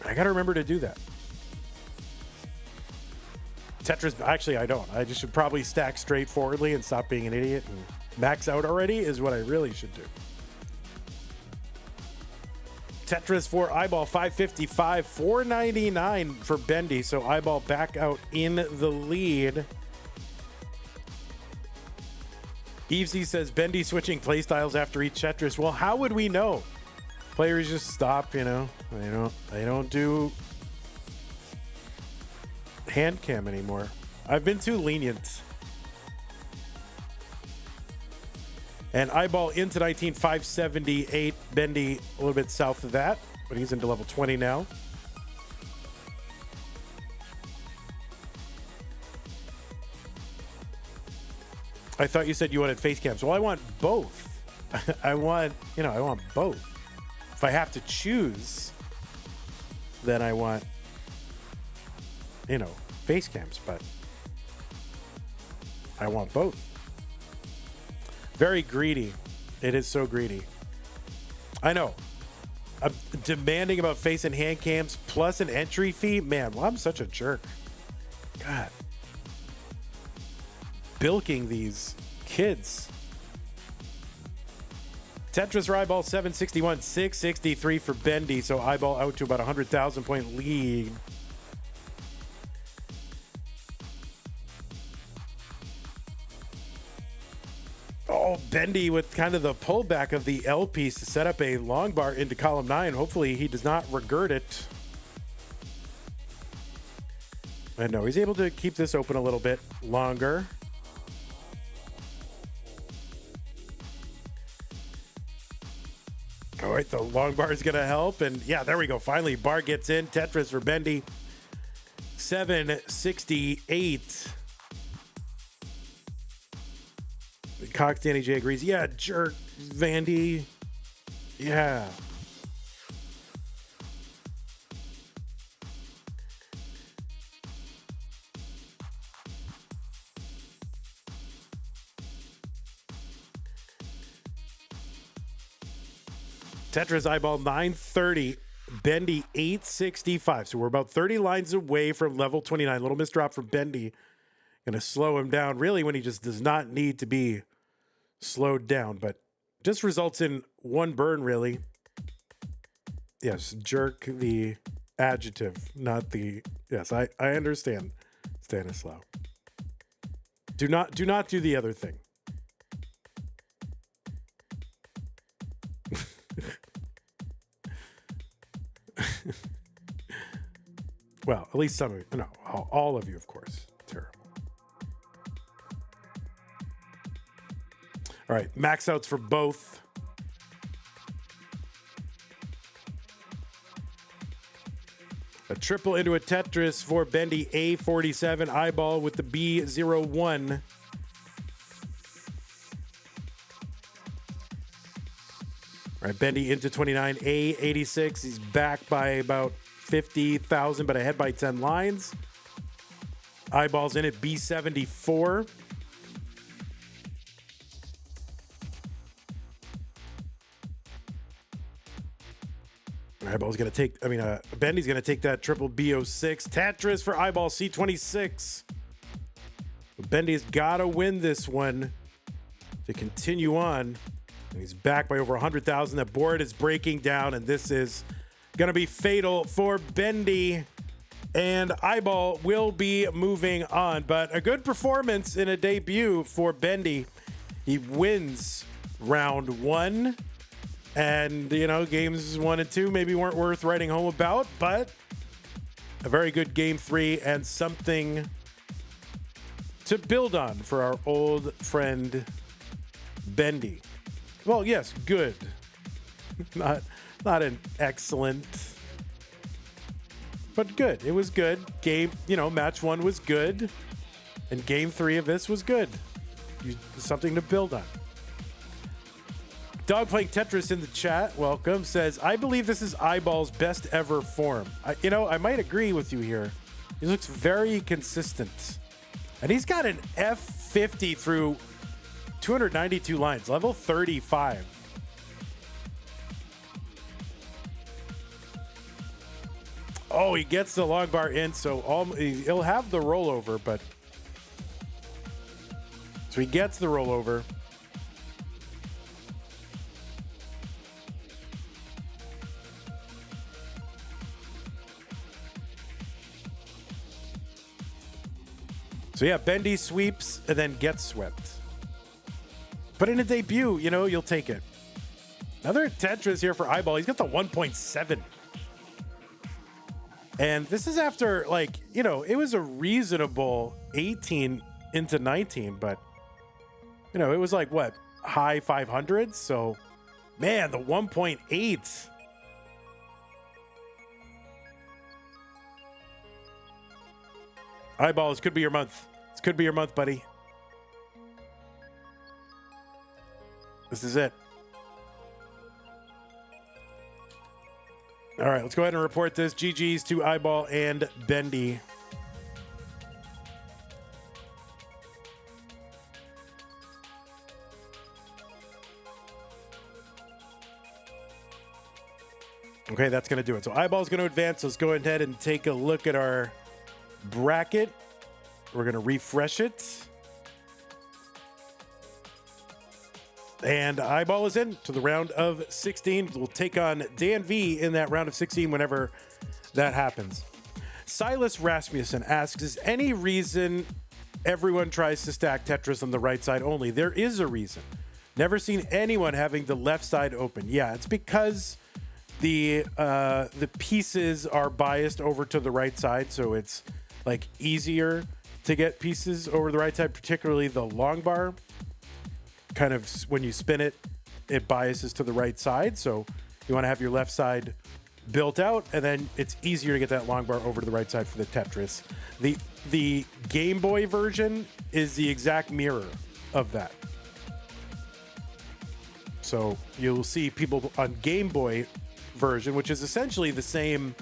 I got to remember to do that. Tetris, actually, I don't. I just should probably stack straightforwardly and stop being an idiot and max out already is what I really should do. Tetris for Iball, 555, 499 for Bendy. So Iball back out in the lead. Evesy says Bendy switching playstyles after each Tetris. Well, how would we know? Players just stop, you know. They don't do hand cam anymore. I've been too lenient. And Iball into 19, 578. Bendy a little bit south of that, but he's into level 20 now. I thought you said you wanted face cams. Well, I want both. I want both. If I have to choose, then I want, face cams, but I want both. Very greedy. It is so greedy. I know. I'm demanding about face and hand cams plus an entry fee. Man, well, I'm such a jerk. God. Bilking these kids. Tetris for Iball 761, 663 for Bendy. So Iball out to about 100,000 point lead. Oh, Bendy with kind of the pullback of the L piece to set up a long bar into column 9. Hopefully he does not regret it. And no, he's able to keep this open a little bit longer. All right, the long bar is going to help. And yeah, there we go. Finally, bar gets in. Tetris for Bendy. 768. Cox Danny J agrees. Yeah, jerk, Vandy. Yeah. Tetris Iball 930, Bendy 865. So we're about 30 lines away from level 29. Little misdrop from Bendy. Gonna slow him down really when he just does not need to be slowed down, but just results in one burn really. Yes, jerk the adjective, not the, yes, I understand, Stanislaw. Do not do the other thing. Well, at least some of you, no, all of you, of course. Terrible. All right, max outs for both. A triple into a Tetris for Bendy, A47, Iball with the B01. All right, Bendy into 29, A86. He's back by about 50,000, but ahead by 10 lines. Iball's in at B74. Iball's going to take, Bendy's going to take that triple B06. Tetris for Iball, C26. Bendy's got to win this one to continue on. And he's back by over 100,000. The board is breaking down, and this is going to be fatal for Bendy. And Iball will be moving on. But a good performance in a debut for Bendy. He wins round 1. And, games 1 and 2 maybe weren't worth writing home about, but a very good game 3 and something to build on for our old friend Bendy. Well, yes, good. Not an excellent, but good. It was good. Game, match 1 was good. And game 3 of this was good. Something to build on. Dog playing Tetris in the chat, welcome, says, I believe this is Iball's best ever form. I might agree with you here. He looks very consistent. And he's got an F50 through 292 lines, level 35. Oh, he gets the long bar in, so he'll have the rollover, but... So he gets the rollover. So yeah, Bendy sweeps and then gets swept. But in a debut, you know, you'll take it. Another Tetris here for Iball. He's got the 1.7. And this is after, like, you know, it was a reasonable 18 into 19, but, you know, it was like, what, high 500s? So, man, the 1.8. Iball, this could be your month. This could be your month, buddy. This is it. All right, let's go ahead and report this. GG's to Iball and Bendy. Okay, that's going to do it. So Iball's going to advance. Let's go ahead and take a look at our bracket. We're going to refresh it. And Iball is in to the round of 16. We'll take on Dan V in that round of 16 whenever that happens. Silas Rasmussen asks, is any reason everyone tries to stack Tetris on the right side only? There is a reason. Never seen anyone having the left side open. Yeah, it's because the pieces are biased over to the right side, so it's like easier to get pieces over the right side, particularly the long bar. Kind of when you spin it, it biases to the right side. So you want to have your left side built out, and then it's easier to get that long bar over to the right side for the Tetris. The Game Boy version is the exact mirror of that. So you'll see people on Game Boy version, which is essentially the same,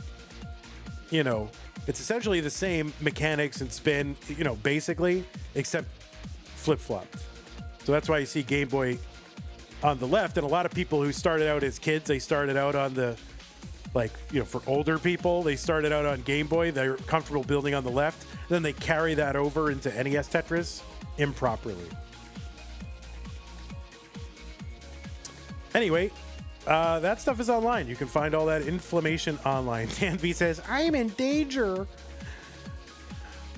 you know, it's essentially the same mechanics and spin, you know, basically, except flip-flopped. So that's why you see Game Boy on the left. And a lot of people who started out as kids, they started out on the, like, you know, for older people, they started out on Game Boy. They're comfortable building on the left. Then they carry that over into NES Tetris improperly. Anyway, that stuff is online. You can find all that information online. Dan V says, I am in danger.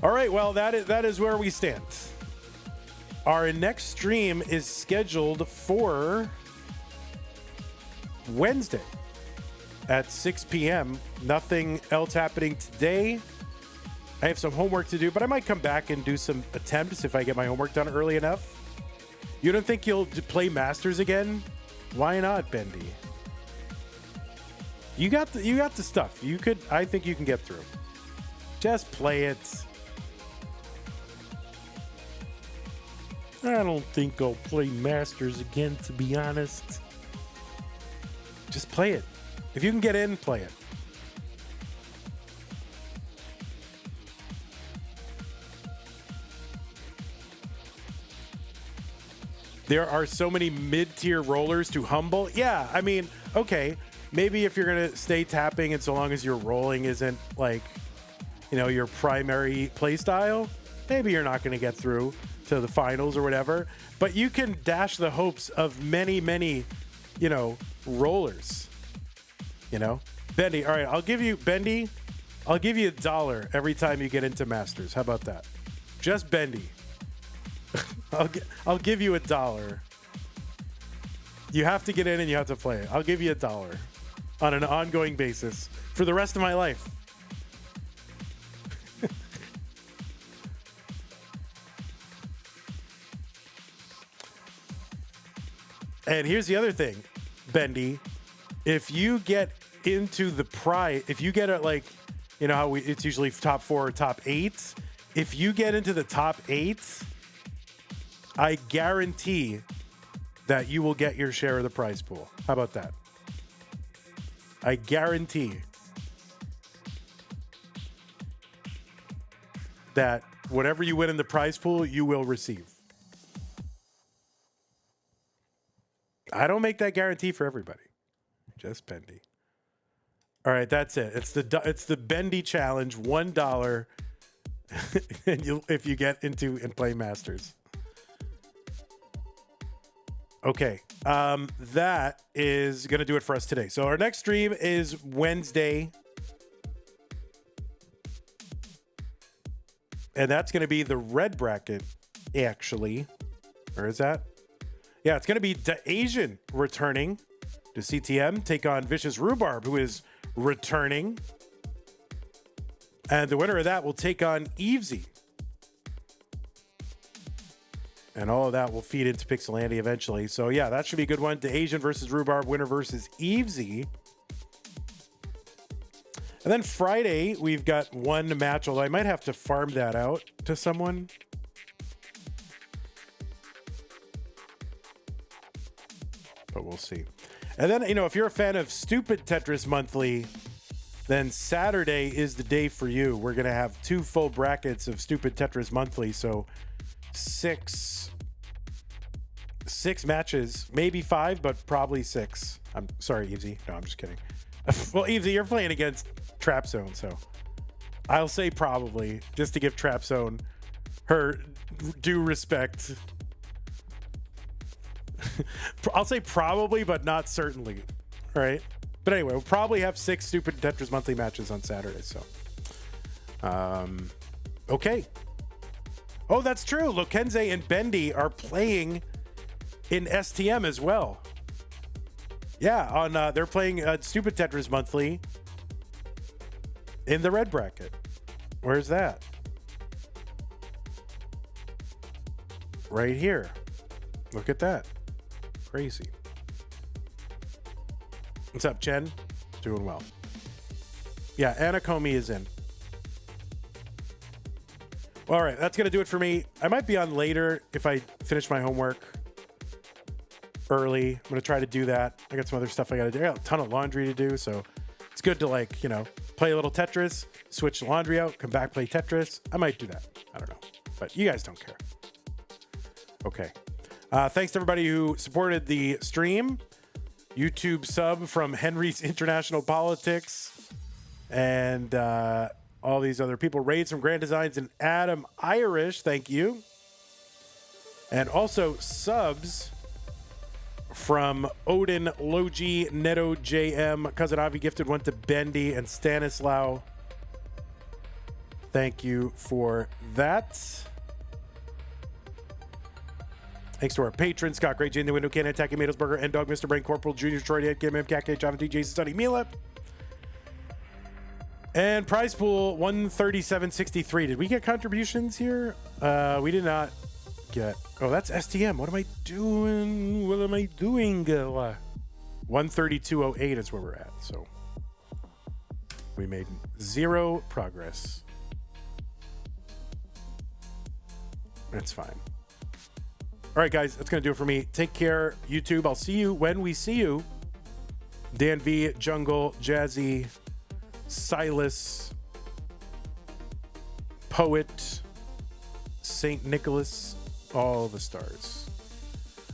All right, well, that is where we stand. Our next stream is scheduled for Wednesday at 6 p.m. Nothing else happening today. I have some homework to do, but I might come back and do some attempts if I get my homework done early enough. You don't think you'll play Masters again? Why not, Bendy? You got the stuff. I think you can get through. Just play it. I don't think I'll play Masters again, to be honest. Just play it. If you can get in, play it. There are so many mid-tier rollers to humble. Yeah, I mean, okay, maybe if you're going to stay tapping and so long as your rolling isn't like, you know, your primary play style, maybe you're not going to get through to the finals or whatever, but you can dash the hopes of many, many, you know, rollers, you know. Bendy, all right, I'll give you $1 every time you get into Masters. How about that? Just Bendy. I'll give you $1. You have to get in and you have to play it. I'll give you $1 on an ongoing basis for the rest of my life. And here's the other thing, Bendy. If you get into the prize, if you get it, like, you know how it's usually top 4 or top 8. If you get into the top 8, I guarantee that you will get your share of the prize pool. How about that? I guarantee that whatever you win in the prize pool, you will receive. I don't make that guarantee for everybody. Just Bendy. All right, that's it. It's the Bendy challenge, $1, and if you get into and play Masters. Okay, that is going to do it for us today. So our next stream is Wednesday. And that's going to be the red bracket, actually. Where is that? Yeah, it's going to be the Asian returning to CTM, take on Vicious Rhubarb, who is returning. And the winner of that will take on Evesy. And all of that will feed into Pixelandia eventually. So yeah, that should be a good one. The Asian versus Rhubarb, winner versus Evesy. And then Friday, we've got one match, although I might have to farm that out to someone. But we'll see. And then, you know, if you're a fan of Stupid Tetris Monthly, then Saturday is the day for you. We're going to have 2 full brackets of Stupid Tetris Monthly. So six matches, maybe 5, but probably 6. I'm sorry, Evesy. No, I'm just kidding. Well, Evesy, you're playing against Trap Zone, so I'll say probably, just to give Trap Zone her due respect. I'll say probably, but not certainly. All right. But anyway, we'll probably have 6 Stupid Tetris Monthly matches on Saturday. So, okay. Oh, that's true. Lokenze and Bendy are playing in STM as well. Yeah, they're playing Stupid Tetris Monthly in the red bracket. Where's that? Right here. Look at that. Crazy. What's up, Chen? Doing well. Yeah, Anna Comey is in. All right, that's going to do it for me. I might be on later if I finish my homework early. I'm going to try to do that. I got some other stuff I got to do. I got a ton of laundry to do, so it's good to, like, you know, play a little Tetris, switch the laundry out, come back, play Tetris. I might do that. I don't know. But you guys don't care. Okay. Thanks to everybody who supported the stream. YouTube sub from Henry's International Politics and all these other people. Raids from Grand Designs and Adam Irish. Thank you. And also subs from Odin, Logi, Neto, JM, Cousin Avi gifted one to Bendy and Stanislaw. Thank you for that. Thanks to our patrons, Scott Gray, Jane the Window Cannon, Attacking Tomatoes Burger, N Dog, Mr. Brain, Corporal, Junior, Troy, Ed, Kim, M, Cat, Java, DJ, Study, Mila. And prize pool 137.63. Did we get contributions here? We did not get. Oh, that's STM. What am I doing? 132.08 is where we're at. So we made 0 progress. That's fine. All right, guys, that's going to do it for me. Take care, YouTube. I'll see you when we see you. Dan V, Jungle, Jazzy, Silas, Poet, St. Nicholas, all the stars.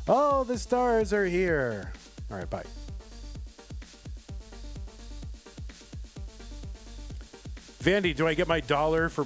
All the stars are here. All right, bye. Vandy, do I get my $1 for